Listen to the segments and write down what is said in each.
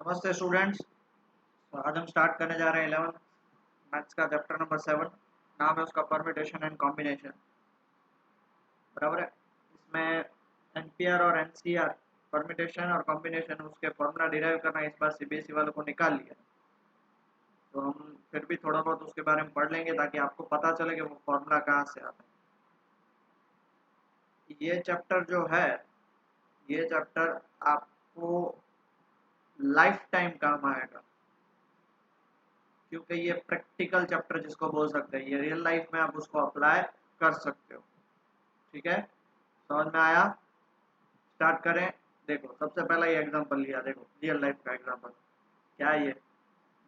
नमस्ते स्टूडेंट्स। तो आज हम स्टार्ट करने जा रहे हैं 11 मैथ्स का चैप्टर नंबर 7। नाम है उसका परम्यूटेशन एंड कॉम्बिनेशन। बराबर है। इसमें एनपीआर और एनसीआर परम्यूटेशन और कॉम्बिनेशन उसके फॉर्मूला डिराइव करना इस बार सीबीएसई वालों को निकाल लिया। तो हम फिर भी थोड़ा बहुत उसके बारे में पढ़ लेंगे ताकि आपको पता चले कि वो फॉर्मूला कहाँ से आता है। ये चैप्टर जो है, ये चैप्टर आपको लाइफ टाइम काम आएगा, क्योंकि ये प्रैक्टिकल चैप्टर जिसको बोल सकते हैं, ये रियल लाइफ में आप उसको अप्लाई कर सकते हो। ठीक है, समझ में आया? स्टार्ट करें। देखो, सबसे पहला ये एग्जांपल लिया, देखो रियल लाइफ का एग्जांपल। क्या है ये?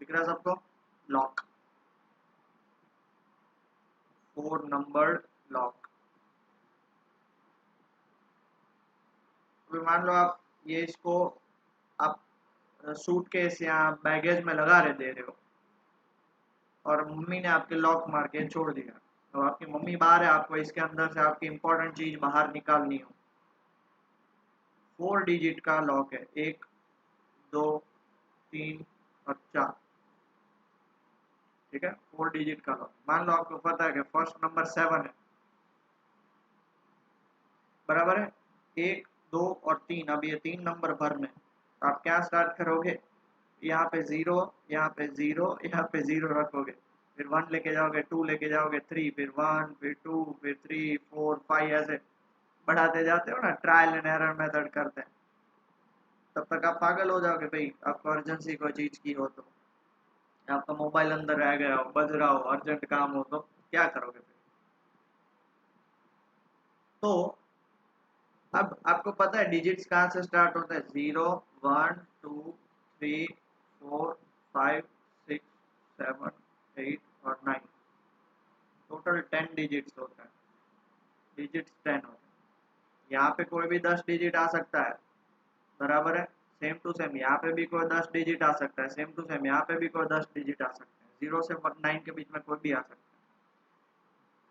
दिख रहा है सबको? Lock, 4 number lock. अभी मान लो आप ये इसको आप सूटकेस या बैगेज में लगा रहे दे रहे हो और मम्मी ने आपके लॉक मार के छोड़ दिया। तो आपकी मम्मी बाहर है, आपको इसके अंदर से आपकी इंपॉर्टेंट चीज बाहर निकालनी हो। 4 डिजिट का लॉक है, 1 2 3 और 4। ठीक है, 4 डिजिट का लॉक। मान लो आपको पता है कि फर्स्ट नंबर 7 है, बराबर है। 1 2 और 3, अब ये 3 नंबर भरने। आप क्या स्टार्ट करोगे? यहाँ पे 0, यहाँ पे 0, यहाँ पे 0 रखोगे, फिर 1 लेके जाओगे, 2 लेके जाओगे, 3, फिर 1, फिर 2, फिर 3 4 5, ऐसे बढ़ाते जाते हो ना, ट्रायल एंड एरर मेथड करते हैं। तब तक आप पागल हो जाओगे भाई, आपको अर्जेंसी कोई चीज की हो तो, आपका मोबाइल अंदर रह गया हो, बज रहा हो, अर्जेंट काम हो, तो क्या करोगे फिर? तो अब आपको पता है डिजिट्स कहाँ से स्टार्ट होते हैं? 0 1 2 3 4 5 6 7 8 और 9। टोटल 10 डिजिट्स होते हैं। डिजिट्स 10 होते हैं। यहाँ पे कोई भी 10 डिजिट आ सकता है, बराबर है। सेम टू सेम यहाँ पे भी कोई 10 डिजिट आ सकता है, सेम टू सेम यहाँ पे भी कोई 10 डिजिट आ सकते हैं। 0 से 9 के बीच में कोई भी आ सकता है।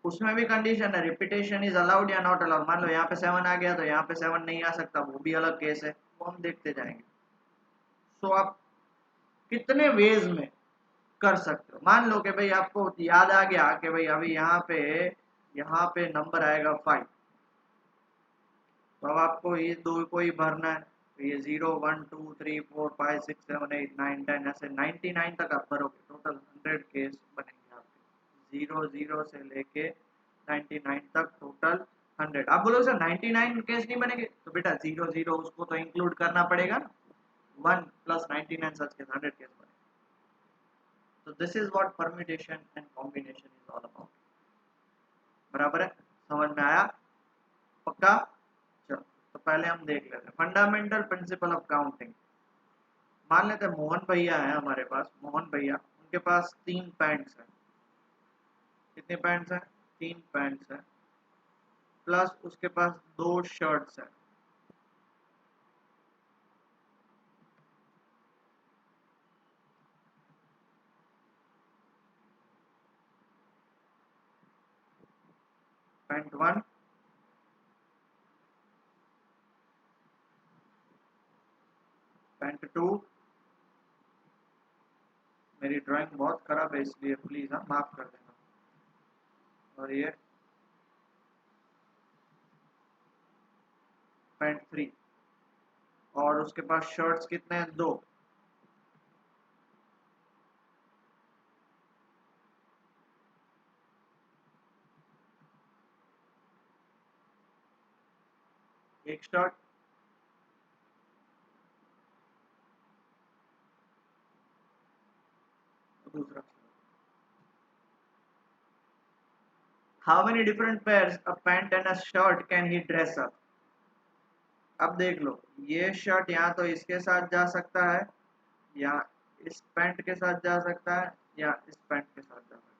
उसमें भी कंडीशन है, रिपीटेशन इज अलाउड या नॉट अलाउड। मान लो यहाँ पे 7 आ गया तो यहाँ पे 7 नहीं आ सकता, वो भी अलग केस है, वो हम देखते जाएंगे। सो आप कितने वेज में कर सकते हो? मान लो कि भाई आपको याद आ गया कि भाई अभी यहाँ पे नंबर आएगा 5, तो अब आपको ये दो को ही भरना है। तो ये 0 1 2 3 4 5 6 7 8 9 10, ऐसे 99 तक आप भरोगे। टोटल 100 केस बनेंगे आपके, 0 से लेके 99 तक टोटल 100। आप बोलोगे सर 99 केस नहीं बनेंगे, तो बेटा 0 0 उसको तो इंक्लूड करना पड़ेगा ना। 1 प्लस 99 सच के 100 केस बनेंगे। तो this is what permutation and combination is all about. बराबर है, समझ में आया? पक्का? चलो, तो पहले हम देख लेते हैं फंडामेंटल प्रिंसिपल ऑफ काउंटिंग। मान लेते हैं मोहन भैया है हमारे पास। मोहन भैया, उनके पास 3 पैंट्स हैं। कितने पैंट्स हैं? 3 पैंट्स हैं, प्लस उसके पास 2 शर्ट्स हैं। Pant 1, pant 2। मेरी ड्राइंग बहुत खराब है इसलिए प्लीज हाँ माफ कर देना। और ये पैंट 3। और उसके पास शर्ट्स कितने हैं? 2। एक शर्ट, दूसरा। How many different pairs a pant and a shirt can he dress up? अब देख लो, ये शर्ट या तो इसके साथ जा सकता है, या इस पैंट के साथ जा सकता है, या इस पैंट के साथ जा सकता है।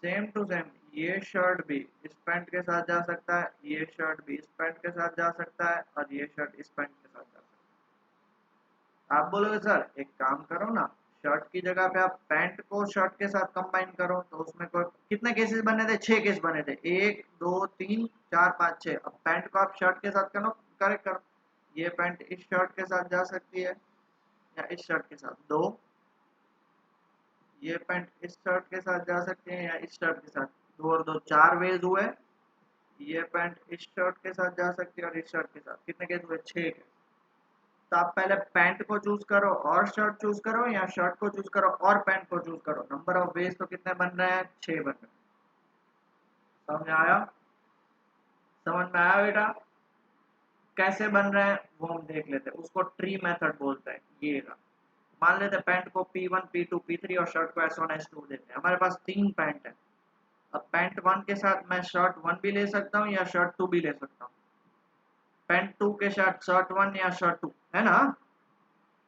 सेम टू सेम ये शर्ट भी इस पैंट के साथ जा सकता है, ये शर्ट भी इस पैंट के साथ जा सकता है, और ये शर्ट इस पैंट के साथ जा सकता है। आप बोलोगे सर एक काम करो ना, शर्ट की जगह पे आप पैंट को शर्ट के साथ कंबाइन करो, तो उसमें कोई कितने केसेस बने थे? 6 केस बने थे। 1 2 3 4 5 6। अब पैंट को आप शर्ट के साथ करो, करेक्ट करो। ये पैंट इस शर्ट के साथ जा सकती है या इस शर्ट के साथ, दो। ये पैंट इस शर्ट के साथ जा सकती है या इस शर्ट के साथ, दो और दो चार वेज हुए। ये पैंट इस शर्ट के साथ जा सकती है और इस शर्ट के साथ, कितने केस हुए, 6 केस। तो आप पहले पैंट को चूज करो और शर्ट चूज करो, या शर्ट को चूज करो और पैंट को चूज करो। नंबर ऑफ वेज तो कितने बन रहे हैं, 6 बन रहे हैं। समझ में आया? समझ में आया बेटा? कैसे बन रहे हैं वो हम देख लेते हैं, उसको ट्री मेथड बोलते हैं। ये रहा। मान लेते हैं पैंट को P1 P2 P3 और शर्ट को S1 S2 देते हैं। हमारे पास 3 पैंट है। अब पैंट 1 के साथ मैं शर्ट 1 भी ले सकता हूँ या शर्ट 2 भी ले सकता हूँ। पैंट 2 के साथ शर्ट 1 या शर्ट 2, है ना?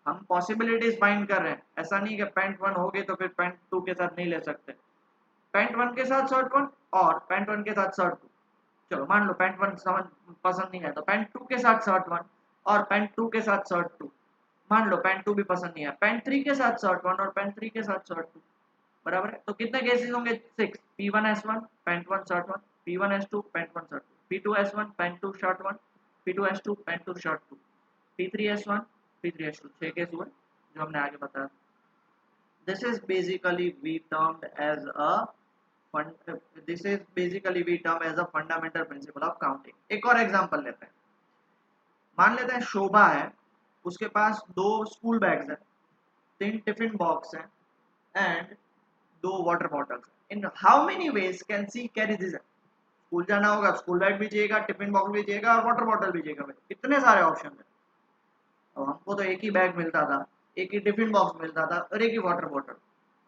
हम पॉसिबिलिटीज फाइंड कर रहे हैं, ऐसा नहीं कि पैंट 1 हो गई तो फिर पैंट 2 के साथ नहीं ले सकते। पैंट 1 के साथ शर्ट 1 और पैंट 1 के साथ शर्ट 2। चलो मान लो पैंट 1 समझ पसंद नहीं है तो पैंट 2 के साथ शर्ट 1 और पैंट 2 के साथ शर्ट 2। मान लो पैंट 2 भी पसंद नहीं है, पैंट 3 के साथ शर्ट 1 और पैंट 3 के साथ शर्ट 2। बराबर है? तो कितने केसेस होंगे, 6। P1 S1 pant 1 shirt 1, P1 S2 pant 1 shirt 2, P2 S1 pant 2 shirt 1, P2 S2 pant 2 shirt 2, P3 S1 P3 S2। 6 case हुए जो हमने आगे बताया। This is basically we termed as a this is basically we term as a fundamental principle of counting। एक और example लेते हैं। मान लेते हैं शोभा है, उसके पास 2 स्कूल बैग्स हैं, 3 टिफिन बॉक्स हैं एंड 2 वाटर बॉटल्स हैं। In how many ways can see carry this? School जाना होगा, स्कूल बैग भी चाहिएगा, टिफिन बॉक्स भी चाहिएगा और वाटर बॉटल भी चाहिएगा। कितने सारे ऑप्शन है। अब हमको तो एक ही बैग मिलता था, एक ही टिफिन बॉक्स मिलता था और एक ही वाटर बॉटल।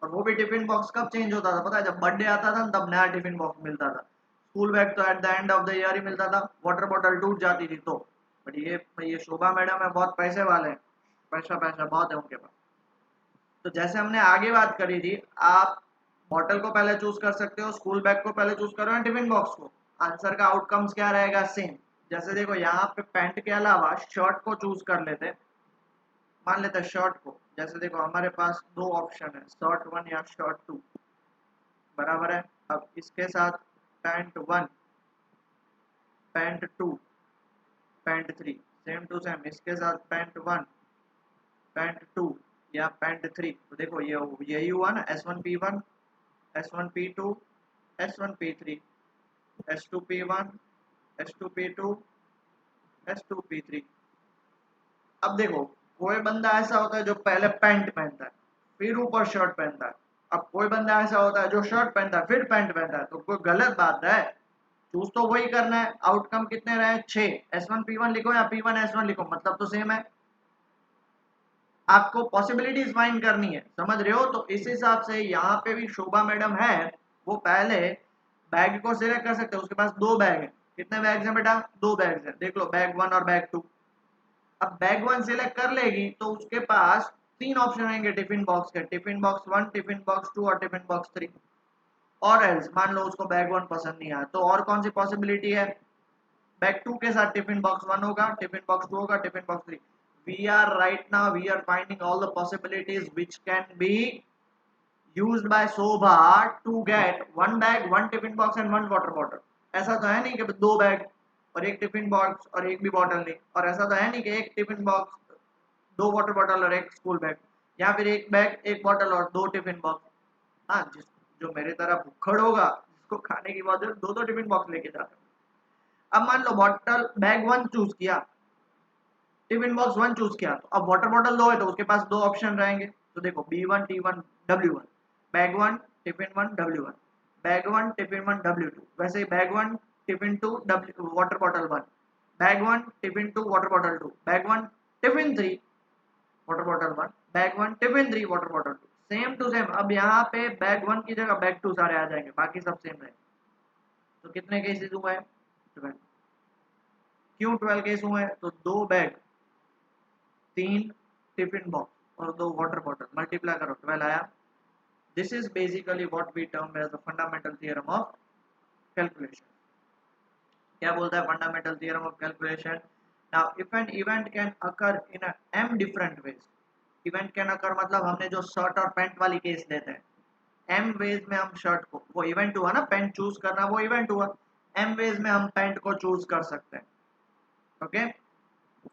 और वो भी टिफिन बॉक्स कब चेंज होता था पता है, जब बर्थडे आता था तब नया टिफिन बॉक्स मिलता था। स्कूल बैग तो at the end of the year ही मिलता था, वाटर बॉटल टूट जाती थी तो। बट ये शोभा मैडम है, बहुत पैसे वाले हैं, पैसा पैसा बहुत है उनके पास। तो जैसे हमने आगे बात करी थी, आप बॉटल को पहले चूज कर सकते हो, स्कूल बैग को पहले चूज करो या टिफिन बॉक्स को। आंसर का आउटकम्स क्या रहेगा, सेम। जैसे देखो यहाँ पे पैंट के अलावा शर्ट को चूज कर लेते। मान लेते हैं शर्ट को, जैसे देखो हमारे पास 2 ऑप्शन है, शर्ट 1 या शर्ट 2। बराबर है? अब इसके साथ pant 1 pant 2 pant 3, same to same इसके साथ पैंट 1 पैंट 2 या पैंट 3। तो देखो ये यही हुआ ना, S1 P1 S1 P2 S1 P3 S2 P1 S2 P2 S2 P3। अब देखो कोई बंदा ऐसा होता है जो पहले पैंट पहनता है फिर ऊपर शर्ट पहनता है। अब कोई बंदा ऐसा होता है जो शर्ट पहनता है फिर पैंट पहनता है, तो कोई गलत बात है। चूज तो वही करना है। आउटकम कितने रहे, 6। S1 P1 लिखो या P1 S1 लिखो, मतलब तो सेम है। आपको पॉसिबिलिटीज फाइंड करनी है, समझ रहे हो? तो इस हिसाब से यहाँ पे भी शोभा मैडम है, वो पहले बैग को सिलेक्ट कर सकते हैं। उसके पास 2 बैग है। कितने बैग्स हैं बेटा, 2 बैग्स हैं। देख लो बैग 1 और बैग 2। अब बैग 1 सिलेक्ट कर लेगी तो उसके पास 3 ऑप्शन रहेंगे टिफिन बॉक्स के, टिफिन बॉक्स 1 टिफिन बॉक्स 2 और टिफिन बॉक्स 3। और एल्स मान लो उसको बैग 1 पसंद नहीं आया तो और कौन सी पॉसिबिलिटी है, बैग 2 के साथ टिफिन बॉक्स 1 होगा, टिफिन बॉक्स 2 होगा, tiffin box 3। we are right now we are finding all the possibilities which can be used by Sobha to get one bag, one tiffin box and one water bottle। ऐसा तो है नहीं कि 2 bag और एक tiffin box और एक भी बॉटल नहीं, और ऐसा तो है नहीं कि एक टिफिन बॉक्स 2 वाटर बॉटल और एक स्कूल बैग, या फिर एक बैग एक बॉटल और 2 टिफिन बॉक्स। हाँ, जिस जो मेरे तरह भुक्खड़ होगा जिसको खाने की बहुत जरूरत, 2 टिफिन बॉक्स लेके जा सकते। अब मान लो बॉटल बैग 1 चूज किया, टिफिन बॉक्स 1 चूज किया, तो अब वाटर बॉटल 2 है तो उसके पास 2 ऑप्शन रहेंगे। तो देखो B1 T1 W1, bag 1 tiffin 1 W1, bag 1 tiffin 1 W2। वैसे ही bag 1 tiffin 2 water bottle 1, bag 1 tiffin 2 water bottle 2, bag 1 tiffin 3 water bottle 1, bag 1 tiffin 3 water bottle 2। Same to same. अब यहाँ पे बैग 1 की जगह बैग 2 सारे आ जाएंगे, बाकी सब सेम रहेंगे। तो कितने केसेस हुए हैं, 12। क्यों 12 केस हुए हैं, तो 2 बैग 3 टिफिन बॉक्स और 2 वाटर बॉटल, मल्टीप्लाई करो 12 आया। This is basically what we term as the fundamental theorem of calculation. क्या बोलता है fundamental theorem of calculation? Now if an event can occur in m different ways, event can occur मतलब हमने जो shirt और pant वाली case लेते हैं, m वेज में हम शर्ट को, वो इवेंट हुआ ना, पैंट चूज करना वो इवेंट हुआ, m वेज में हम पैंट को चूज कर सकते हैं। Okay,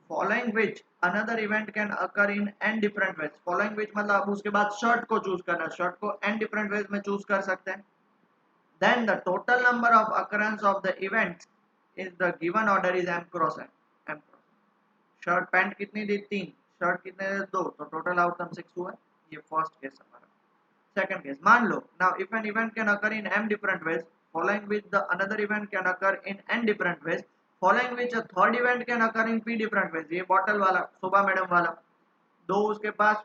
following which another event can occur in an different veg. Following which मतलब अब उसके बाद शर्ट को चूज करना, शर्ट को एन डिफरेंट वेज में चूज कर सकते हैं। Then the total number of occurrence of the events is the given order is m cross n. M cross shirt pant कितनी दी 3, शर्ट कितने दे 2, तो टोटल आउटकम 6 हुआ। ये फर्स्ट केस हमारा। सेकंड केस मान लो, now if an event can occur in m different ways following which the another event can occur in n different ways following which a third event can occur in p different ways। ये bottle वाला शोभा madam वाला दो उसके पास,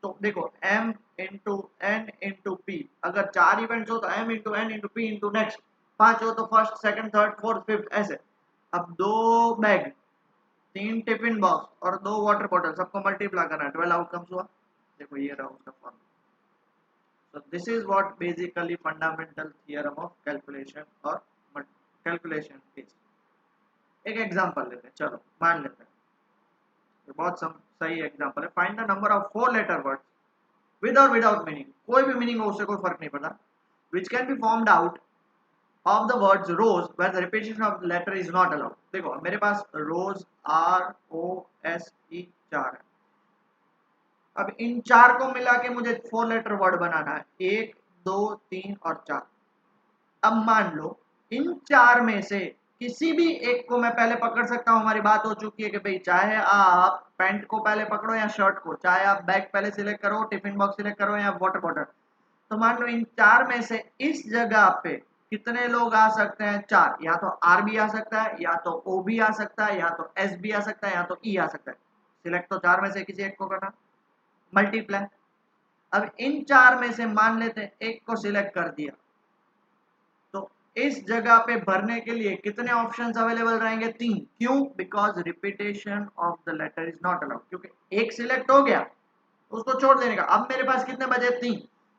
तो देखो m into n into p, अगर 4 events हो तो m into n into p into next, 5 हो तो first second third fourth fifth ऐसे। अब 2 बैग, 3 टिफिन बॉक्स और 2 वाटर बॉटल सबको मल्टीप्लाई करना है, 12 आउटकम्स हुआ। देखो ये रहा उसका formula. So this is what basically fundamental theorem of calculation or calculation is। एक एग्जांपल लेते हैं, चलो मान लेते हैं, ये बहुत सही एग्जांपल है। Find the number of 4 letter words with और विदाउट मीनिंग, कोई भी मीनिंग हो उससे कोई फर्क नहीं पड़ता, which can be formed out of the words rows where the repetition of the letter is not allowed। देखो मेरे पास रोज ROSE 4 है। अब इन 4 को मिला के मुझे 4 लेटर वर्ड बनाना है, 1 2 3 और 4। अब मान लो इन 4 में से किसी भी एक को मैं पहले पकड़ सकता हूं। हमारी बात हो चुकी है कि भाई चाहे आप पैंट को पहले पकड़ो या शर्ट को, चाहे आप बैग पहले सिलेक्ट करो, टिफिन बॉक्स सिलेक्ट करो या वाटर बॉटल। तो मान लो इन 4 में से इस जगह पे कितने लोग आ सकते हैं? 4। या तो आर भी आ सकता है, या तो ओ भी आ सकता है, या तो एस भी आ सकता है, या तो ई आ सकता है। सिलेक्ट तो 4 में से किसी एक को करना, मल्टीप्लाई। अब इन 4 में से मान लेते हैं एक को सिलेक्ट कर दिया, तो इस जगह पे भरने के लिए कितने ऑप्शंस अवेलेबल रहेंगे? 3। क्यों? Because repetition of the letter is not allowed. क्योंकि एक सिलेक्ट हो गया उसको छोड़ देने का। अब मेरे पास कितने बचे? 3।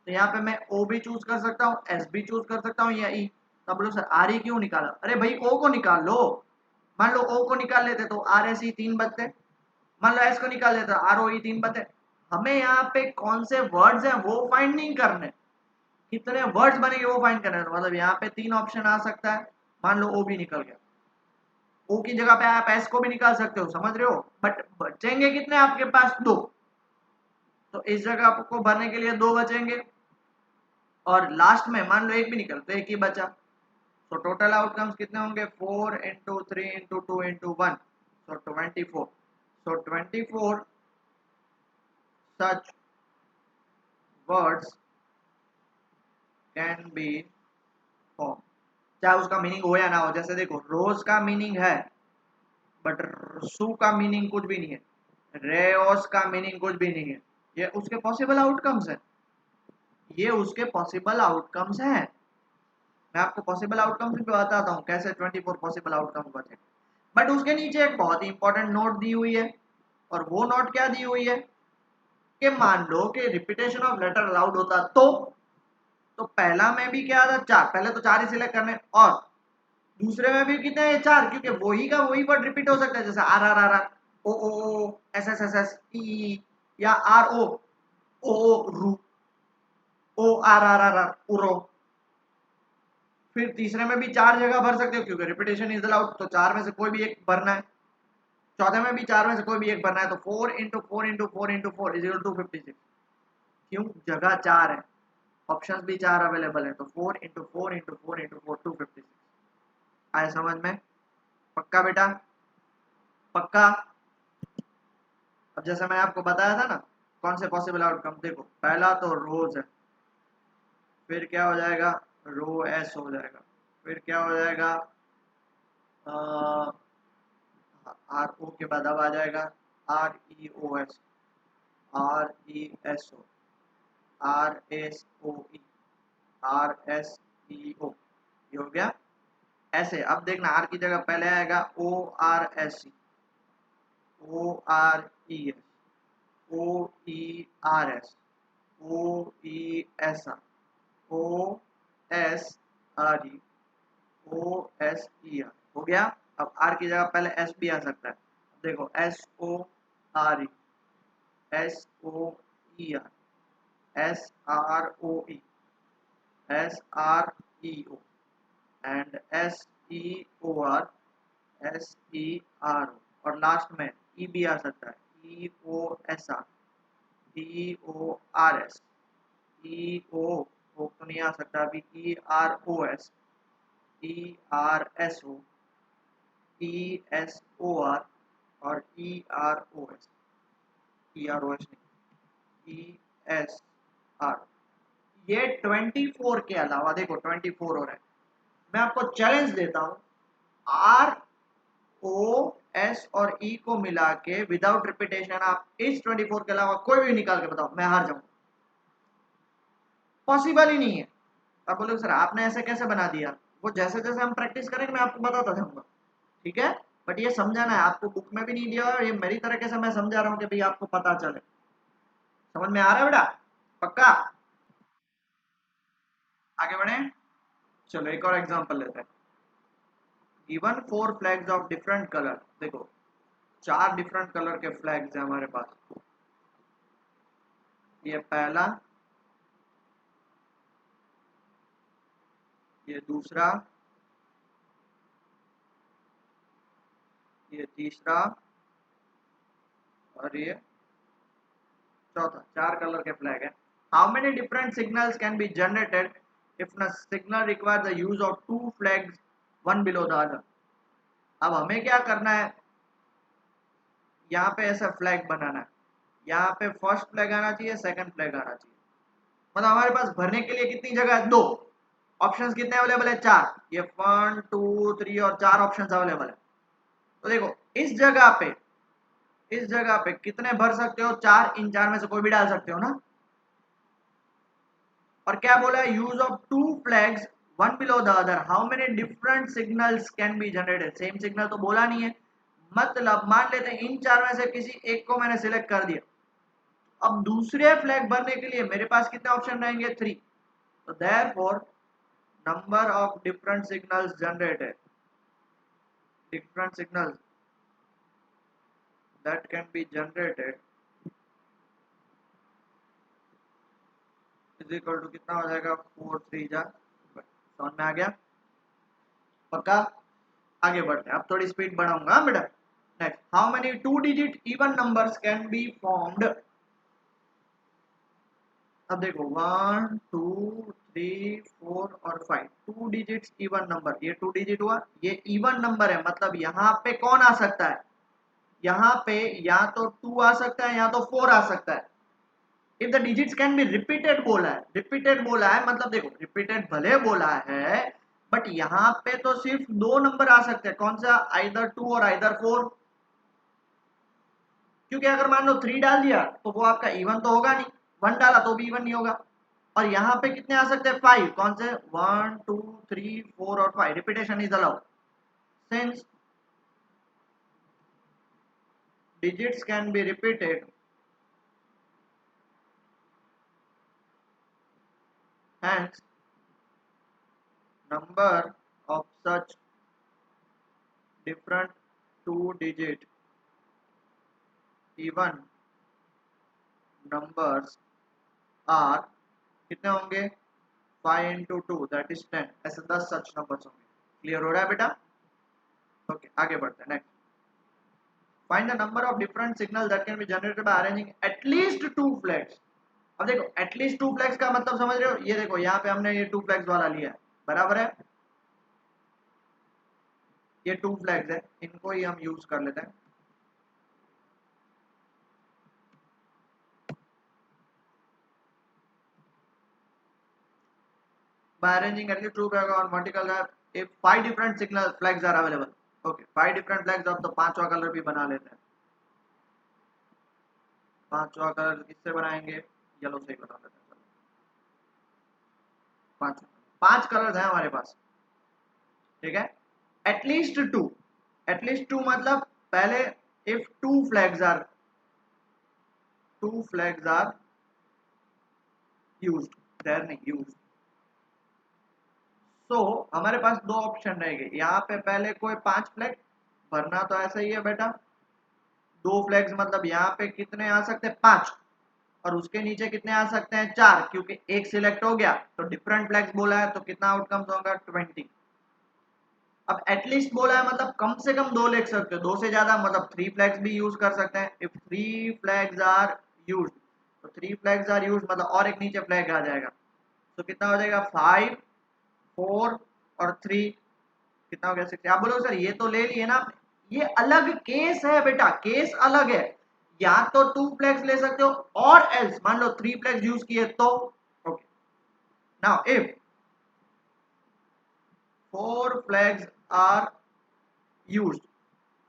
तो यहाँ पे मैं ओ भी चूज कर सकता हूँ, एस भी चूज कर सकता हूँ या ई। तो बोलो सर आर ई क्यों निकाला? अरे भाई ओ को निकाल लो। मान लो ओ को निकाल लेते तो आर एस ई 3 बचते, मान लो एस को निकाल लेते आर ओ ई 3 बचते। हमें यहाँ पे कौन से वर्ड्स हैं वो फाइंड नहीं करने, कितने वर्ड्स बनेंगे वो फाइंड करना है। तो मतलब यहाँ पे 3 ऑप्शन आ सकता है। मान लो ओ भी निकल गया, ओ की जगह पे आप एस को भी निकाल सकते हो, समझ रहे हो? बट बचेंगे कितने आपके पास? 2। तो इस जगह आपको भरने के लिए 2 बचेंगे और लास्ट में मान लो एक भी निकल तो एक ही बचा। तो टोटल आउटकम्स कितने होंगे? 4 into 3 into 2 into 1, so 24। So 24 such words can be form, चाहे उसका मीनिंग हो या ना हो। जैसे देखो रोज का मीनिंग है बट सू का मीनिंग कुछ भी नहीं है, रेओस का मीनिंग कुछ भी नहीं है। ये उसके पॉसिबल आउटकम्स है, ये उसके पॉसिबल आउटकम्स हैं। मैं आपको पॉसिबल आउटकम्स भी बताता हूँ कैसे 24 पॉसिबल आउटकम्स बचे। बट उसके नीचे एक बहुत ही इंपॉर्टेंट नोट दी हुई है, और वो नोट क्या दी हुई है कि मान लो कि रिपीटेशन ऑफ लेटर अलाउड होता तो पहला में भी क्या था? 4। पहले तो 4 ही सिलेक्ट करने, और दूसरे में भी कितने हैं? 4, क्योंकि वही का वही वर्ड रिपीट हो सकता है। जैसे R R R R, O O O, S S S S, E, या आर ओ ओ रू, O R R R R उरो। फिर तीसरे में भी 4 जगह भर सकते हो क्योंकि रिपीटेशन इज अलाउड, तो 4 में से कोई भी एक भरना है। चौथे में भी 4 में से कोई भी एक भरना है, तो 4 into 4 into 4 into 4 is equal to 56। क्यों? जगह 4 है, ऑप्शंस भी 4 अवेलेबल है, तो 4 इंटू 4 इंटू 4 इंटू 4 256। आए समझ में? पक्का बेटा? पक्का? अब जैसे मैं आपको बताया था ना कौन से पॉसिबल आउटकम, देखो पहला तो रोज है, फिर क्या हो जाएगा? रो एस हो जाएगा, फिर क्या हो जाएगा? आर ओ के बाद अब आ जाएगा R E O S, R E S O, R S O E, R S E O. ये हो गया ऐसे। अब देखना आर की जगह पहले आएगा O R S C, O R E S, O E R S, O E S R, O S R E, O S E R. हो गया। अब आर की जगह पहले एस भी आ सकता है। देखो S O R E, S O E R, S R O E, S R E O, and S E O R, S E R O, और लास्ट में ई भी आ सकता है, E O S R, E O R S, E O तो नहीं आ सकता अभी, E R O S, E R S O, E S O R और E R O S, E R O S नहीं, ई एस आर। ये 24 के अलावा देखो 24 हो रहा है। मैं आपको चैलेंज देता हूं, आर ओ एस और ई को मिला के विदाउट रिपीटेशन आप इस 24 के अलावा कोई भी निकाल के बताओ, मैं हार जाऊं। पॉसिबल ही नहीं है। आप बोलोगे सर आपने ऐसे कैसे बना दिया, वो जैसे जैसे हम प्रैक्टिस करेंगे मैं आपको बताता जाऊंगा, ठीक है। बट ये समझाना है आपको, बुक में भी नहीं दिया और ये मेरी तरीके से मैं समझा रहा हूँ कि भाई आपको पता चले। समझ में आ रहा है बेटा, पक्का? आगे बढ़े, चलो एक और एग्जांपल लेते हैं। Given 4 flags of different colour, देखो 4 डिफरेंट कलर के फ्लैग्स हैं हमारे पास। ये पहला, ये दूसरा, ये तीसरा और ये चौथा। 4 कलर के फ्लैग है। How many different signals can be generated if n signal require the use of 2 flags one below the other. अब हमें क्या करना है, यहाँ पे ऐसा फ्लैग बनाना है, यहाँ पे फर्स्ट फ्लैग आना चाहिए, सेकंड फ्लैग आना चाहिए। मतलब हमारे पास भरने के लिए कितनी जगह है, 2 ऑप्शंस कितने अवेलेबल है, 4। ये 1 2 3 और 4 ऑप्शंस अवेलेबल है। तो देखो इस जगह पे कितने भर सकते हो, 4। इन 4 में से कोई भी डाल सकते हो ना। और क्या बोला है, use of 2 flags one below the other, how many different signals can be generated. Same signal तो बोला नहीं है, मतलब मान लेते हैं इन 4 में से किसी एक को मैंने सिलेक्ट कर दिया। अब दूसरे फ्लैग भरने के लिए मेरे पास कितने ऑप्शन रहेंगे, 3। तो therefore number of different signals generated, different signals that can be generated is equal to कितना हो जाएगा, 4 3 जा। समझ में आ गया, पक्का? आगे बढ़ते हैं, अब थोड़ी स्पीड बढ़ाऊंगा बेटा। Next, how many 2 digit even numbers can be formed. अब देखो 1 2 3 4 और 5, 2 डिजिट्स इवन नंबर। ये 2 डिजिट हुआ, ये इवन नंबर है, मतलब यहाँ पे कौन आ सकता है, यहाँ पे या तो 2 आ सकता है या तो 4 आ सकता है। If the digits can be repeated बोला है, रिपीटेड बोला है मतलब देखो रिपीटेड भले बोला है, बट यहाँ पे तो सिर्फ 2 नंबर आ सकते हैं। कौन सा, आइदर 2 और आइदर 4। क्योंकि अगर मान लो 3 डाल दिया तो वो आपका इवन तो होगा नहीं, 1 डाला तो भी इवन नहीं होगा। और यहाँ पे कितने आ सकते हैं, 5। कौन से, 1 2 3 4 और 5, repetition is allowed. Since digits can be repeated, hence number of such different 2-digit even numbers are कितने होंगे, 5 into 2 that is 10। ऐसे 10 सच नंबर्स होंगे। क्लियर हो रहा है बेटा? ओके आगे बढ़ते हैं। Next, find the number of different signal that can be generated by arranging at least 2 flags. अब देखो एटलीस्ट 2 फ्लैग्स का मतलब समझ रहे हो, ये देखो यहाँ पे हमने ये 2 फ्लैग्स वाला लिया है, बराबर है। ये 2 फ्लैग्स है, इनको ही हम यूज कर लेते हैं। by arranging at least 2 flags on vertical gap if 5 different signal flags are available। okay 5 different flags of the पांचवा कलर भी बना लेते हैं। पांचवा कलर किससे बनाएंगे, येलो से बना लेते हैं। पांच 5 कलर्स हैं हमारे पास, ठीक है। एटलीस्ट टू मतलब पहले if 2 flags are used, there नहीं यूज्ड। तो हमारे पास 2 ऑप्शन रहेंगे, यहाँ पे पहले कोई 5 फ्लैग भरना, तो ऐसा ही है बेटा। 2 फ्लैग्स मतलब यहाँ पे कितने आ सकते हैं, 5। और उसके नीचे कितने आ सकते हैं, 4, क्योंकि एक सिलेक्ट हो गया तो डिफरेंट फ्लैग्स बोला है तो कितना आउटकम्स होगा, 20। अब एटलीस्ट बोला है मतलब कम से कम दो लिख सकते हो, दो से ज्यादा मतलब थ्री फ्लैग्स भी यूज कर सकते हैं। If three flags are use, तो थ्री फ्लैग्स आर यूज मतलब और एक नीचे फ्लैग आ जाएगा, तो कितना हो जाएगा 5 4 और 3, कितना हो गया 6। आप बोलोगे सर ये तो ले लिए ना आपने, ये अलग केस है बेटा, केस अलग है। या तो टू फ्लैग्स ले सकते हो और एल्स मान लो थ्री फ्लैग्स यूज किए तो। Okay, now if four flags are use,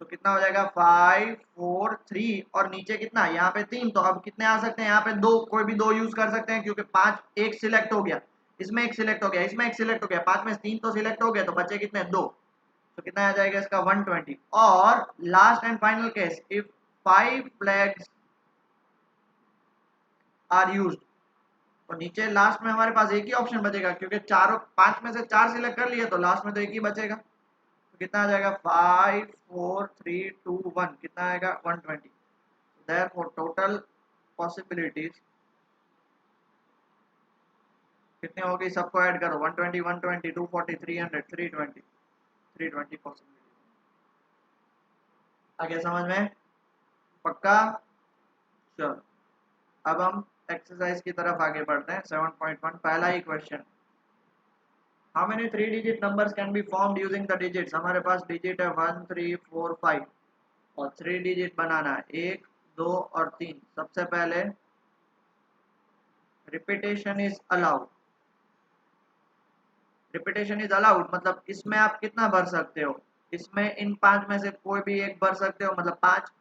तो कितना हो जाएगा 5 4 3 और नीचे कितना यहाँ पे 3, तो अब कितने आ सकते हैं यहाँ पे दो, कोई भी दो यूज कर सकते हैं क्योंकि 5 एक सिलेक्ट हो गया, इसमें एक सिलेक्ट हो गया, इसमें एक सिलेक्ट हो गया, 5 में से 3 तो सिलेक्ट हो गया, तो बचे कितने दो, तो कितना आ जाएगा इसका 120। और last and final case if 5 flags are used, तो नीचे लास्ट में हमारे पास एक ही ऑप्शन बचेगा क्योंकि चारों 5 में से 4 सिलेक्ट कर लिए, तो लास्ट में तो एक ही बचेगा, तो कितना आ जाएगा 5 4 3 2 1, कितना आएगा 120। therefore total possibilities कितने हो गई, सबको ऐड करो 120 120 240 300 320 320 पॉसिबिलिटी। आगे समझ में, पक्का? चलो अब हम एक्सरसाइज की तरफ आगे बढ़ते हैं। 7.1 पहला ही question, how many three digit numbers can be formed using the digits. हमारे पास डिजिट है 1 3 4 5 और थ्री डिजिट बनाना है 1 2 और 3। सबसे पहले repetition is allowed, repetition is allowed मतलब इसमें आप कितना भर सकते हो, इसमें इन 5 में से कोई भी एक भर सकते हो मतलब 5।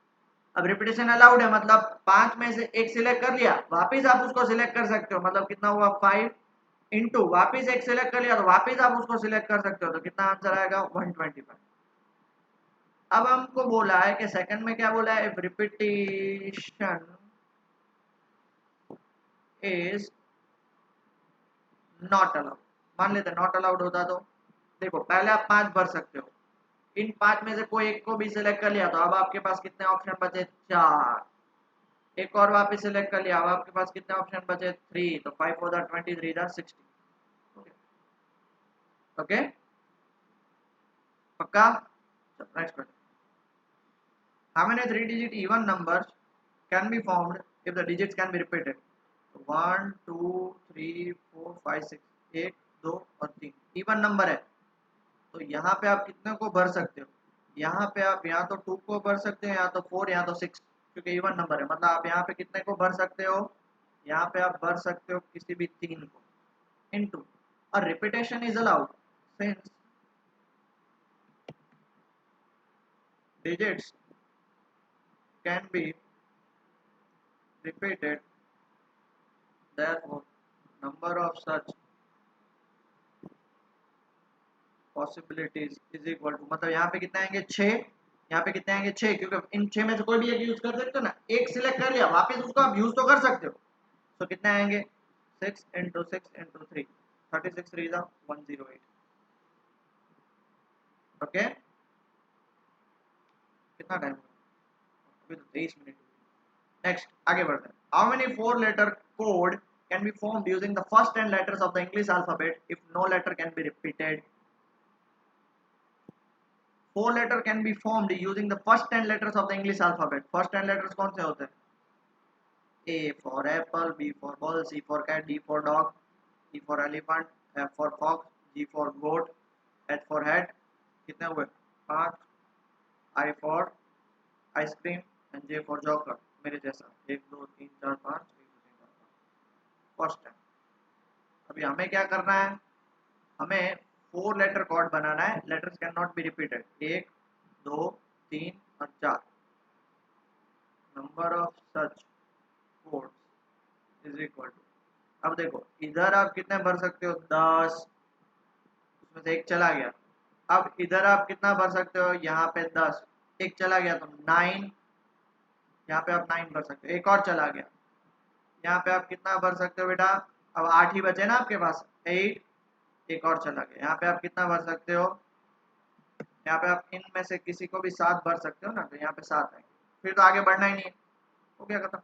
अब रिपीटेशन अलाउड है मतलब 5 में से एक सिलेक्ट कर लिया, वापिस आप उसको सिलेक्ट कर सकते हो, मतलब कितना हुआ 5 इंटू वापिस एक सिलेक्ट कर लिया तो वापिस आप उसको सिलेक्ट कर सकते हो, तो कितना आंसर आएगा 125। अब हमको बोला है कि सेकंड में क्या बोला है, if repetition is not allowed, मान लेते नॉट अलाउड होता तो देखो पहले आप 5 भर सकते हो, इन 5 में से कोई एक को भी सिलेक्ट कर लिया तो अब आपके पास कितने ऑप्शन बचे 4, एक और वापस सिलेक्ट कर लिया, अब आपके पास कितने ऑप्शन बचे 3, तो 5 4 20 3 60। ओके पक्का? Next question, how many three digit even numbers can be formed if the digits can be repeated. 1 2 3 4 5 6, 1 2 और 3 इवन नंबर है, तो यहाँ पे आप कितने को भर सकते हो, यहाँ पे आप यहाँ तो 2 को भर सकते हो, यहाँ तो 4, यहाँ तो 6, क्योंकि इवन नंबर है मतलब आप यहाँ पे कितने को भर सकते हो, यहाँ पे आप भर सकते हो किसी भी 3 को इनटू, और repetition is allowed since digits can be repeated, therefore number of such possibilities is equal to, मतलब यहाँ पे कितने आएंगे 6, यहाँ पे कितने आएंगे 6, क्योंकि इन 6 में से कोई भी एक यूज कर सकते हो ना, एक सिलेक्ट कर लिया वापस उसको आप यूज तो कर सकते हो, तो कितने आएंगे 6 इंटू 6 इंटू 3 36 3 108। ओके कितना टाइम, अभी तो 23 मिनट। नेक्स्ट आगे बढ़ते हैं, how many four letter code can be formed using the first 10 letters of the English alphabet if no letter can be repeated. Four letter can be formed using the first 10 letters of the English alphabet. First 10 letters कौन से होते हैं, A for apple, B for ball, C for cat, D for dog, E for elephant, F for fox, G for goat, H for head, कितने हुए 5, I for ice cream and J for joker, मेरे जैसा 1 2 3 4 5 first time. अभी हमें क्या करना है, हमें 4 लेटर कोड बनाना है, letters can not be repeated, 1 2 3 और 4, number of such codes is equal to, अब देखो इधर आप कितने भर सकते हो 10, उसमें से एक चला गया, अब इधर आप कितना भर सकते हो यहाँ पे 10, एक चला गया तो 9, यहाँ पे आप 9 भर सकते हो, एक और चला गया, यहाँ पे आप कितना भर सकते हो बेटा, अब 8 ही बचे ना आपके पास 8, एक और चला गया, यहाँ पे आप कितना भर सकते हो, यहाँ पे आप इन में से किसी को भी 7 भर सकते हो ना, तो यहाँ पे 7 आएंगे, फिर तो आगे बढ़ना ही नहीं है, हो गया खत्म,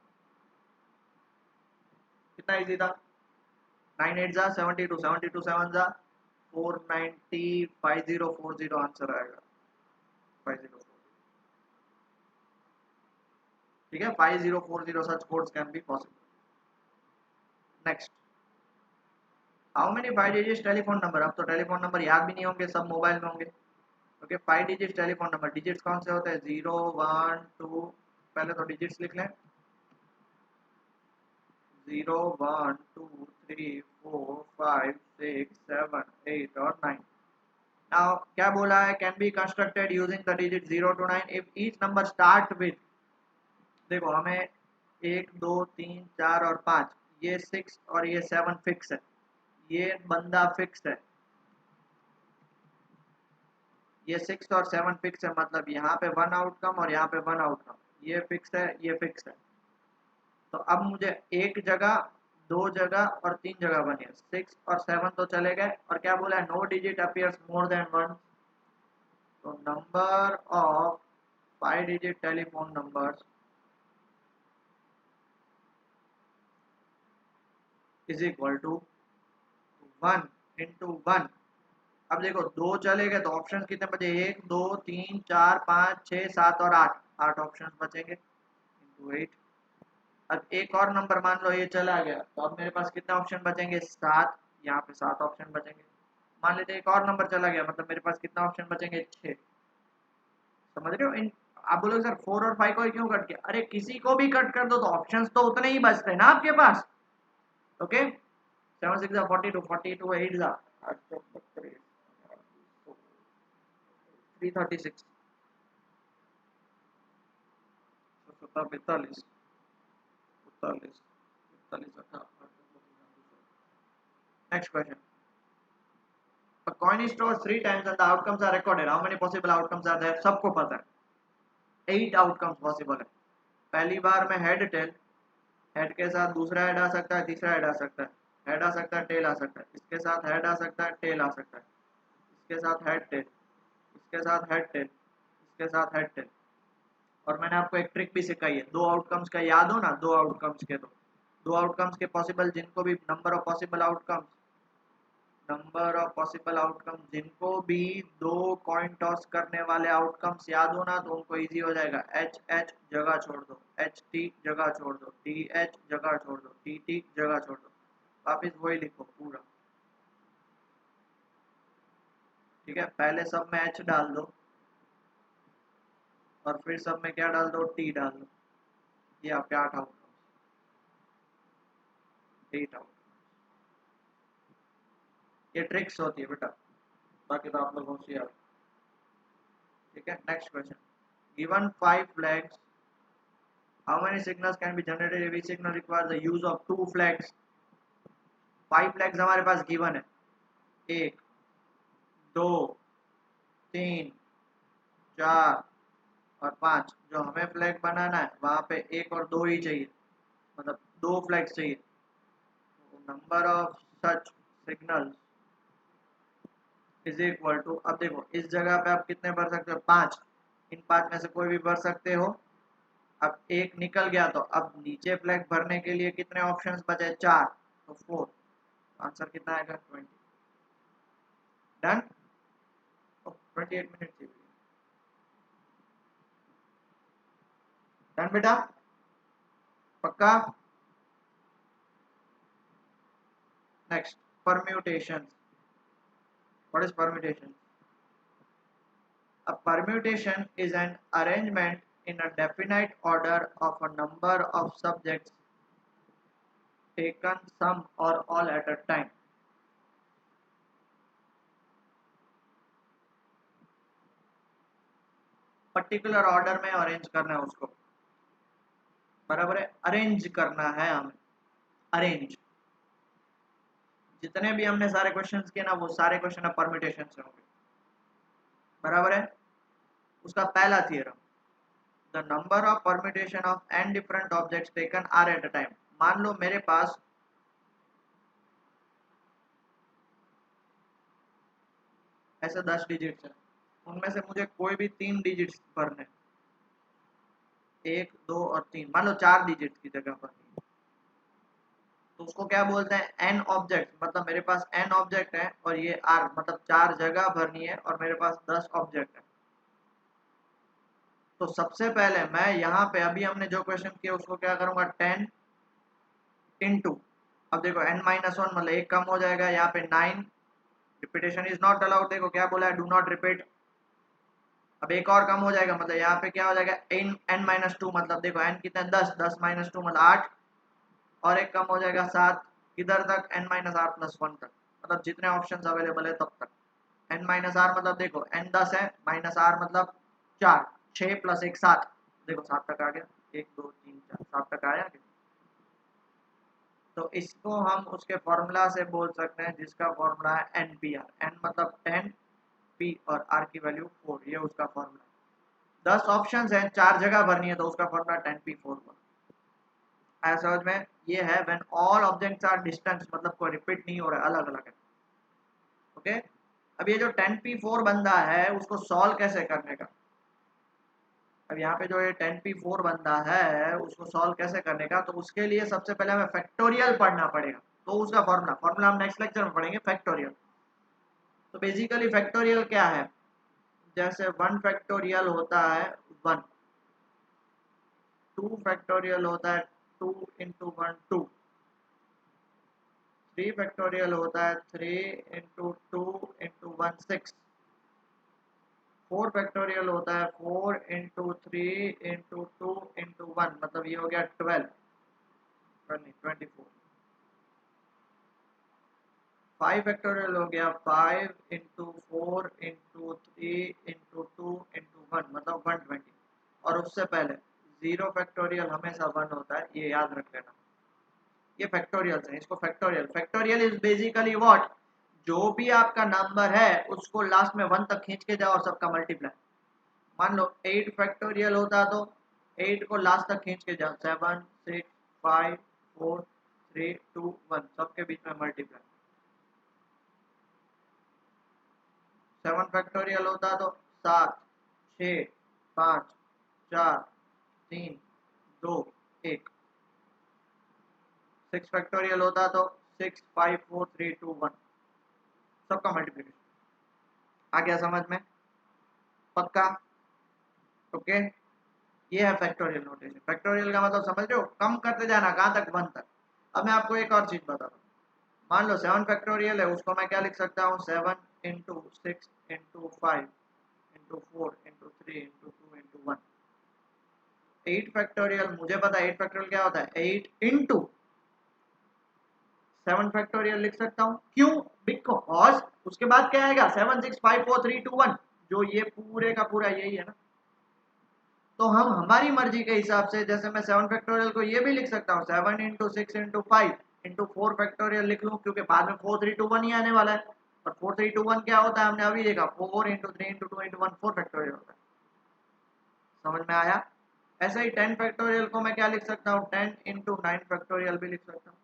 कितना इजी था, 9 8 जा 72, 72 7 जा 490 5040 आंसर आएगा 5040। ठीक है 5040 such codes can be possible. Next, how many 5 digit telephone number. अब तो टेलीफोन नंबर याद भी नहीं होंगे, सब मोबाइल में होंगे। Okay 5 digit telephone number, digits कौन से होते हैं 0 1 2, पहले तो डिजिट्स लिख लें 0 1 2 3 4 5 6 7 8 और 9। नाउ क्या बोला है, can be constructed using the digit 0 to 9 if each number start with, देखो हमें 1 2 3 4 और 5, ये 6 और ये 7 फिक्स है, ये बंदा फिक्स है, ये 6 और 7 फिक्स है, मतलब यहाँ पे 1 आउटकम और यहाँ पे 1 आउटकम, ये फिक्स है ये फिक्स है। तो अब मुझे एक जगह, दो जगह और तीन जगह बनी है, 6 और 7 तो चले गए, और क्या बोला है, no digit appears more than 1। तो number of 5 digit telephone numbers is equal to 1 into 1। अब देखो दो चले गए तो ऑप्शन कितने बचे, 1 2 3 4 5 6 7 और 8, 8 ऑप्शन बचेंगे इंटू 8। अब एक और नंबर मान लो ये चला गया, तो अब मेरे पास कितने ऑप्शन बचेंगे 7, यहाँ पे 7 ऑप्शन बचेंगे। मान लेते एक और नंबर चला गया, मतलब मेरे पास कितना ऑप्शन बचेंगे 6। समझ रहे हो इन, आप बोलोगे सर 4 और 5 को क्यों कट किया, अरे किसी को भी कट कर दो तो ऑप्शंस तो उतने ही बचते हैं ना आपके पास। Okay 7 6 42 42 8 336 45 45 45। Next question. A coin is tossed 3 times and the outcomes are recorded. How many possible outcomes are there? सबको पता है 8 outcomes possible है। पहली बार में हेड टेल, हेड के साथ दूसरा हेड आ सकता है, तीसरा हेड आ सकता है, हेड आ सकता है, टेल आ सकता है, इसके साथ हेड आ सकता है, टेल आ सकता है, इसके साथ हेड टेल, इसके साथ हेड टेल, इसके साथ हेड टेल। और मैंने आपको एक ट्रिक भी सिखाई है, दो आउटकम्स का याद हो ना, दो आउटकम्स के दो आउटकम्स के पॉसिबल, जिनको भी number of possible outcomes, number of possible outcome जिनको भी दो कॉइन टॉस करने वाले आउटकम्स याद हो ना, तो उनको इजी हो जाएगा। एच एच जगह छोड़ दो, एच टी जगह छोड़ दो, टी एच जगह छोड़ दो, टी टी जगह छोड़ दो, वापिस वही लिखो पूरा। ठीक है पहले सब में एच डाल दो और फिर सब में क्या डाल दो, टी डाल दो। ये आपके 8 आउटकम्स, 8 आउट। ये ट्रिक्स होती है बेटा, बाकी तो आप लोग होशियार। ठीक है next question, given 5 flags, how many signals can be generated if each signal requires the use of 2 flags। 5 flags हमारे पास गिवन है, 1 2 3 4 और 5। जो हमें फ्लैग बनाना है वहां पे 1 और 2 ही चाहिए, मतलब 2 फ्लैग्स चाहिए। Number of such signals is equal to, अब देखो इस जगह पे आप कितने भर सकते हो, 5, इन 5 में से कोई भी भर सकते हो। अब एक निकल गया तो अब नीचे फ्लैग भरने के लिए कितने ऑप्शंस बचे, 4, तो 4, आंसर कितना आएगा 20। Done, 28 minute. डन बेटा, पक्का। Next, permutation. What is permutation? A permutation is an arrangement in a definite order of a number of subjects taken some or all at a time। Particular order में arrange करना है उसको, बराबर है, arrange करना है हमें, अरेंज। जितने भी हमने सारे क्वेश्चंस किए ना, वो सारे क्वेश्चन परम्यूटेशन से होंगे, बराबर है। उसका पहला theorem, the number of permutation of n different objects taken r at a time. मान लो मेरे पास ऐसे 10 डिजिट्स हैं, उनमें से मुझे कोई भी 3 डिजिट्स भरने, 1 2 और 3, मान लो 4 डिजिट की जगह पर, तो उसको क्या बोलते हैं, n ऑब्जेक्ट, मतलब मेरे पास n ऑब्जेक्ट है और ये r मतलब 4 जगह भरनी है और मेरे पास 10 ऑब्जेक्ट है। तो सबसे पहले मैं यहाँ पे अभी हमने जो क्वेश्चन किया उसको क्या करूंगा, 10 इंटू, अब देखो n माइनस वन मतलब एक कम हो जाएगा, यहाँ पे 9, रिपीटेशन इज नॉट अलाउड, देखो क्या बोला है, डू नॉट रिपीट। अब एक और कम हो जाएगा मतलब यहाँ पे क्या हो जाएगा, n माइनस टू, मतलब देखो n कितना, 10, 10 माइनस टू मतलब 8, और एक कम हो जाएगा 7, किधर तक, n minus r plus one तक, मतलब जितने ऑप्शन अवेलेबल है तब तक। n माइनस आर मतलब देखो n 10 है, माइनस आर मतलब 4, 6 प्लस एक 7, देखो 7 तक आ गया, 1 2 3 4 7 तक आया। तो इसको हम उसके फॉर्मूला से बोल सकते हैं जिसका फॉर्मूला है एन पी आर, एन मतलब 10, पी और आर की वैल्यू 4, ये उसका फॉर्मूला। 10 ऑप्शंस हैं, 4 जगह भरनी है तो उसका फॉर्मूला 10p4। आया समझ में? ये है when all objects are distance, मतलब कोई रिपीट नहीं हो रहा है, अलग अलग है। ओके, अब ये जो 10p4 बंदा है उसको सॉल्व कैसे करने का, अब यहाँ पे जो ये 10p4 बंदा है उसको सॉल्व कैसे करने का, तो उसके लिए सबसे पहले हमें फैक्टोरियल पढ़ना पड़ेगा। तो उसका फॉर्मूला फॉर्मूला हम नेक्स्ट लेक्चर में पढ़ेंगे, फैक्टोरियल। तो बेसिकली फैक्टोरियल क्या है, जैसे 1 फैक्टोरियल होता है 1, 2 फैक्टोरियल होता है 2 इंटू 1 2, 3 फैक्टोरियल होता है 3 इंटू 2 इंटू 1 6, 4 फैक्टोरियल होता है 4 इंटू 3 इंटू 2 इंटू 1, मतलब ये हो गया 12, 24। 5 फैक्टोरियल हो गया 5 इंटू 4 इंटू 3 इंटू 2 इंटू 1, मतलब 120। और उससे पहले 0 फैक्टोरियल हमेशा 1 होता है, ये याद रख लेना। ये फैक्टोरियल है, इसको factorial, factorial is basically what, जो भी आपका नंबर है उसको लास्ट में 1 तक खींच के जाओ और सबका मल्टीप्लाई। मान लो 8 फैक्टोरियल होता तो 8 को लास्ट तक खींच के जाओ, 7 6 5 4 3 2 1, सबके बीच में मल्टीप्लाई। 7 फैक्टोरियल होता तो 7 6 5 4 3 2 1। 6 फैक्टोरियल होता तो 6 5 4 3 2 1, सबका मल्टीप्लिकेशन। आ गया समझ में? पक्का? ओके, ये है फैक्टोरियल नोटेशन। फैक्टोरियल का मतलब समझ रहे हो, कम करते जाना, कहाँ तक, 1 तक। अब मैं आपको एक और चीज बताता हूँ, मान लो 7 फैक्टोरियल है, उसको मैं क्या लिख सकता हूँ, 7 into 6 into 5 into 4 into 3 into 2 into 1। 8 factorial, मुझे पता है 8 फैक्टोरियल क्या होता है, 8 इंटू 7 फैक्टोरियल लिख सकता हूँ, क्यों, बिकॉज उसके बाद क्या आएगा, 7 6 5 4 3 2 1, जो ये पूरे का पूरा यही है ना। तो हम हमारी मर्जी के हिसाब से, जैसे मैं 7 फैक्टोरियल को ये भी लिख सकता हूँ 7 इंटू 6 इंटू 5 इंटू 4 फैक्टोरियल लिख लूँ, क्योंकि बाद में 4 3 2 1 ही आने वाला है। और 4 3 2 1 क्या होता है, हमने अभी देखा, 4 इंटू 3 इंटू 2 इंटू 1 4 फैक्टोरियल होता है। समझ में आया? ऐसे ही 10 फैक्टोरियल को मैं क्या लिख सकता हूँ, 10 इंटू 9 फैक्टोरियल भी लिख सकता हूँ,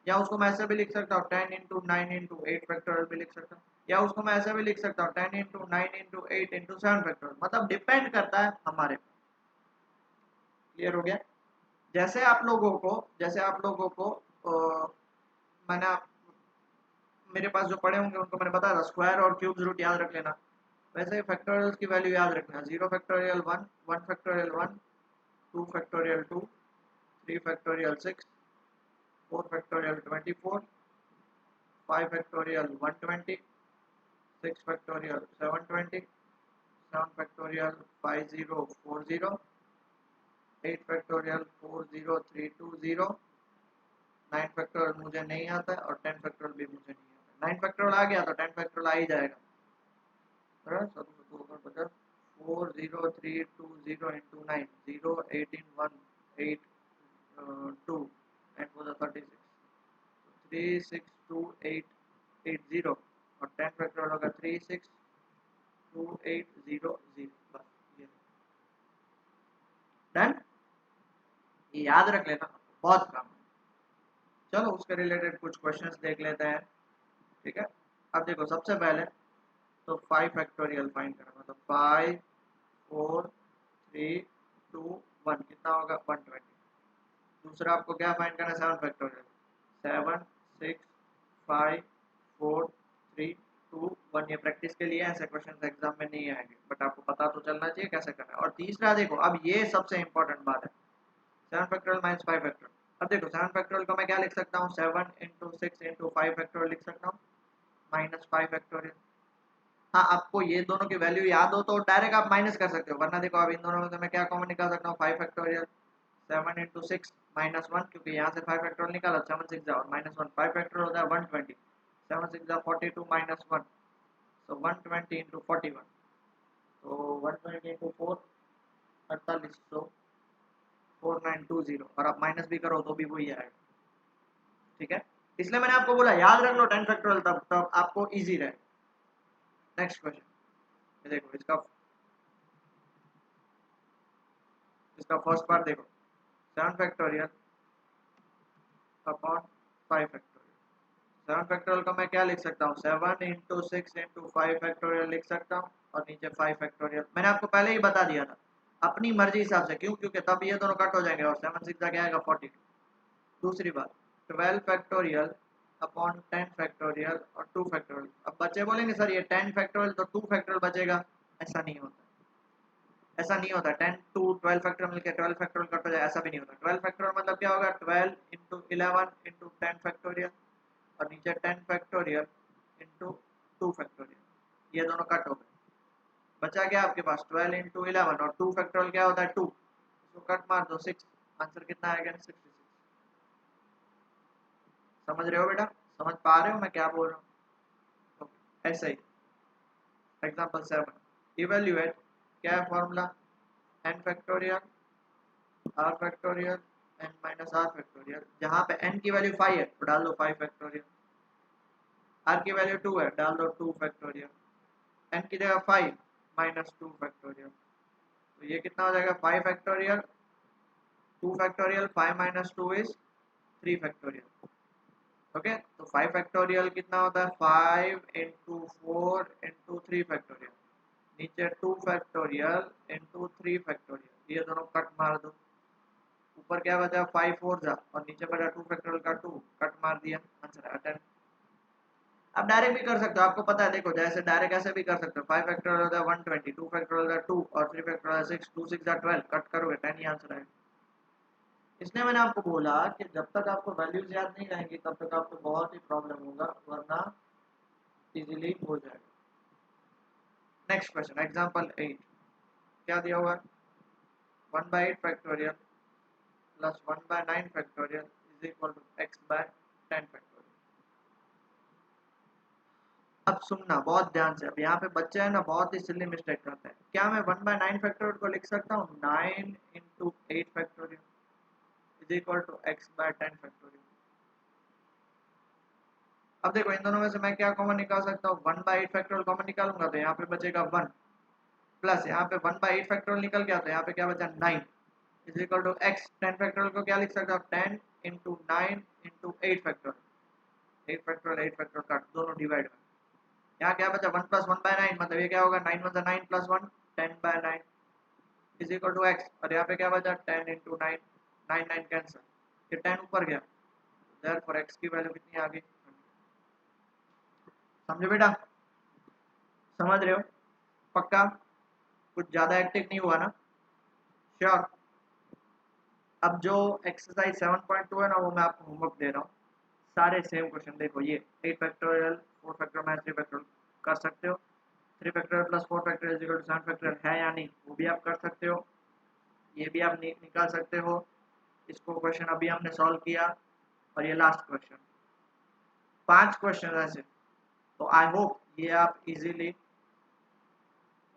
या उसको मैं ऐसे भी लिख सकता हूँ 10 इंटू 9 इंटू 8 फैक्टोरियल भी लिख सकता हूँ, या उसको मैं ऐसे भी लिख सकता हूँ 10 इंटू 9 इंटू 8 इंटू 7 फैक्टोरियल, मतलब डिपेंड करता है हमारे। क्लियर हो गया? जैसे आप लोगों को मैंने मेरे पास जो पढ़े होंगे उनको मैंने बताया था, स्क्वायर और क्यूब रूट याद रख लेना। वैसे ही फैक्टोरियल्स की वैल्यू याद रखना, 0 factorial 1, 1 factorial 1, 2 factorial 2, 3 factorial 6, 4 factorial 24, 5 factorial 120, 6 factorial 720, 7 factorial 5040, 8 factorial 40320, 9 factorial मुझे नहीं आता है और 10 फैक्टोरियल भी मुझे नहीं आता। 9 फैक्टोरियल आ गया तो 10 फैक्टोरियल आ ही जाएगा। 40320 into 9, 0 18 1 8 2 and was a 36, 36280 और 10 फैक्टोरियल होगा 36280 बस ये डन। ये याद रख लेना, बहुत काम है। चलो उसके रिलेटेड कुछ क्वेश्चंस देख लेते हैं, ठीक है। अब देखो सबसे पहले तो 5 फैक्टोरियल फाइंड करना, मतलब 5 4 3 2 1 कितना होगा 120। दूसरा आपको क्या फाइंड करना है, 7 फैक्टोरियल। 7 6 5 4 3 2 1। ये प्रैक्टिस के लिए, ऐसे क्वेश्चन एग्जाम में नहीं आएंगे, बट आपको पता तो चलना चाहिए कैसे करना है। और तीसरा देखो, अब ये सबसे इंपॉर्टेंट बात है, 7 फैक्टोरियल माइनस 5 फैक्टोरियल। अब देखो 7 फैक्टोरियल को मैं क्या लिख सकता हूँ, 7 इंटू 6 इंटू 5 फैक्टोरियल लिख सकता हूँ, माइनस 5 फैक्टोरियल। हाँ, आपको ये दोनों की वैल्यू याद हो तो डायरेक्ट आप माइनस कर सकते हो, वरना देखो अब इन दोनों में तो मैं क्या कॉमन निकाल सकता हूँ, 5 फैक्टोरियल। 7 इंटू 6 माइनस 1, क्योंकि यहाँ से 5 फैक्टोरियल निकाला, 7 6 और माइनस 1, 5 फैक्टोरियल होता है 120, 7 6 42 माइनस 1, सो 120 इंटू 41, तो 120 इंटू 4 4800 4920, और आप माइनस भी करो तो भी वही आएगा। ठीक है, इसलिए मैंने आपको बोला याद रख लो 10 फैक्टोरियल, तब तब आपको इजी रहे। नेक्स्ट क्वेश्चन देखो, इसका फर्स्ट पार्ट देखो, 7 फैक्टोरियल अपॉन 5 फैक्टोरियल। 7 फैक्टोरियल का मैं क्या लिख सकता हूँ, 7 इंटू 6 इंटू 5 फैक्टोरियल लिख सकता हूँ, और नीचे 5 फैक्टोरियल। मैंने आपको पहले ही बता दिया था, अपनी मर्जी हिसाब से, क्यों, क्योंकि तब ये दोनों कट हो जाएंगे, और 7 6 क्या आएगा 42। दूसरी बात, 12 फैक्टोरियल अपॉन 10 फैक्टोरियल और 2 फैक्टोरियल। अब बच्चे बोलेंगे सर ये 10 फैक्टोरियल तो 2 फैक्टोरियल बचेगा, ऐसा नहीं होता, ऐसा नहीं होता। 10 टू 12 फैक्टोरियल मिलकर 12 फैक्टोरियल कट हो जाए, ऐसा भी नहीं होता। 12 फैक्टोरियल मतलब क्या होगा, 12 इंटू 11 इंटू 10 फैक्टोरियल, और नीचे 10 फैक्टोरियल इंटू 2 फैक्टोरियल, ये दोनों कट हो गए। बचा क्या आपके पास, 12 इंटू 11, और 2 फैक्टोरियल क्या होता है 2, इसको कट मार दो 6, आंसर कितना आएगा 66। समझ रहे हो बेटा, समझ पा रहे हो मैं क्या बोल रहा हूँ। तो ऐसे ही एग्जांपल 7, इवैल्यूएट, क्या है formula, n factorial r factorial n minus r factorial. जहाँ पे n की वैल्यू 5 है तो डाल दो 5 फैक्टोरियल, r की वैल्यू 2 है डाल दो 2 फैक्टोरियल, n की जगह 5 माइनस 2 फैक्टोरियल, तो ये कितना हो जाएगा 5 factorial 2 factorial, 5 minus 2 is 3 factorial. Okay, तो 5 फैक्टोरियल कितना होता है, 5 इंटू 4 इंटू 3 फैक्टोरियल, नीचे 2 फैक्टोरियल इंटू 3 फैक्टोरियल, ये दोनों कट मार दो, ऊपर क्या बचा 5 4 जा, और नीचे बचा 2 फैक्टोरियल का 2, कट मार दिया, आंसर है 10। अब डायरेक्ट भी कर सकते हो, आपको पता है, देखो जैसे डायरेक्ट ऐसे भी कर सकते हो, 5 फैक्टोरियल होता है 120, 2 फैक्टोरियल होता है 2, और 3 फैक्टोरियल 6, 2 6 जा 12, कट करोगे 10 ही आंसर आएगा। इसलिए मैंने आपको बोला कि जब तक आपको वैल्यूज याद नहीं रहेंगी तब तक आपको बहुत ही प्रॉब्लम होगा, वरना इजीली हो जाएगा। नेक्स्ट क्वेश्चन एग्जांपल 8, क्या दिया हुआ है, 1/8 factorial plus 1/9 factorial is equal to x/10 factorial. अब सुनना बहुत ध्यान से, अब यहाँ पे बच्चे हैं ना बहुत ही सिली मिस्टेक करते हैं। क्या मैं 1/9 फैक्टोरियल को लिख सकता हूँ 9 into 8 factorial is equal to x/10 factorial. अब देखो इन दोनों में से मैं क्या कॉमन निकाल सकता हूँ, 1/8 फैक्टोरियल कॉमन निकालूंगा तो यहाँ पे बचेगा 1, प्लस यहाँ पे 1/8 फैक्टोरियल निकल गया तो यहाँ पे क्या बचा 9 is equal to x। 10 factorial को क्या लिख सकता हूँ, 10 into 9 into 8 factorial, 8 factorial 8 factorial काट, दोनों डिवाइड में, यहाँ क्या बचा 1 प्लस 1/9, मतलब ये क्या होगा 9 1 9 plus 1 10/9 is equal to x, और यहाँ पे क्या बचा 10 इंटू 9, 9 9 कैंसिल, ये 10 ऊपर गया, देयरफॉर x की वैल्यू कितनी आ गई, समझो बेटा, समझ रहे हो पक्का, कुछ ज्यादा एक्टिव नहीं हुआ ना, श्योर। अब जो एक्सरसाइज 7.2 है ना वो मैं आपको होमवर्क दे रहा हूँ, सारे सेम क्वेश्चन देखो, ये 8 फैक्टोरियल 4 फैक्टोरियल माइनस 3 फैक्टोरियल कर सकते हो, 3 factorial plus 4 factorial is equal to 7 factorial है या नहीं वो भी आप कर सकते हो, ये भी आप निकाल सकते हो। इसको क्वेश्चन अभी हमने सॉल्व किया, और ये लास्ट क्वेश्चन, 5 क्वेश्चन ऐसे, तो आई होप ये आप इजीली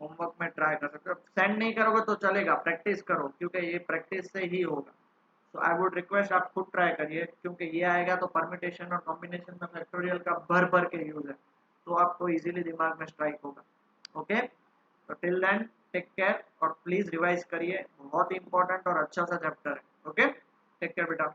होमवर्क में ट्राई कर सकते हो। सेंड नहीं करोगे तो चलेगा, प्रैक्टिस करो, क्योंकि ये प्रैक्टिस से ही होगा। तो आई वुड रिक्वेस्ट आप खुद ट्राई करिए, क्योंकि ये आएगा तो परम्यूटेशन और कॉम्बिनेशन में फैक्टोरियल का भर भर के यूज है, तो आपको इजीली दिमाग में स्ट्राइक होगा। ओके, तो टिल देन टेक केयर, और प्लीज रिवाइज करिए, बहुत ही इंपॉर्टेंट और अच्छा सा चैप्टर है। ओके, टेक केयर बेटा।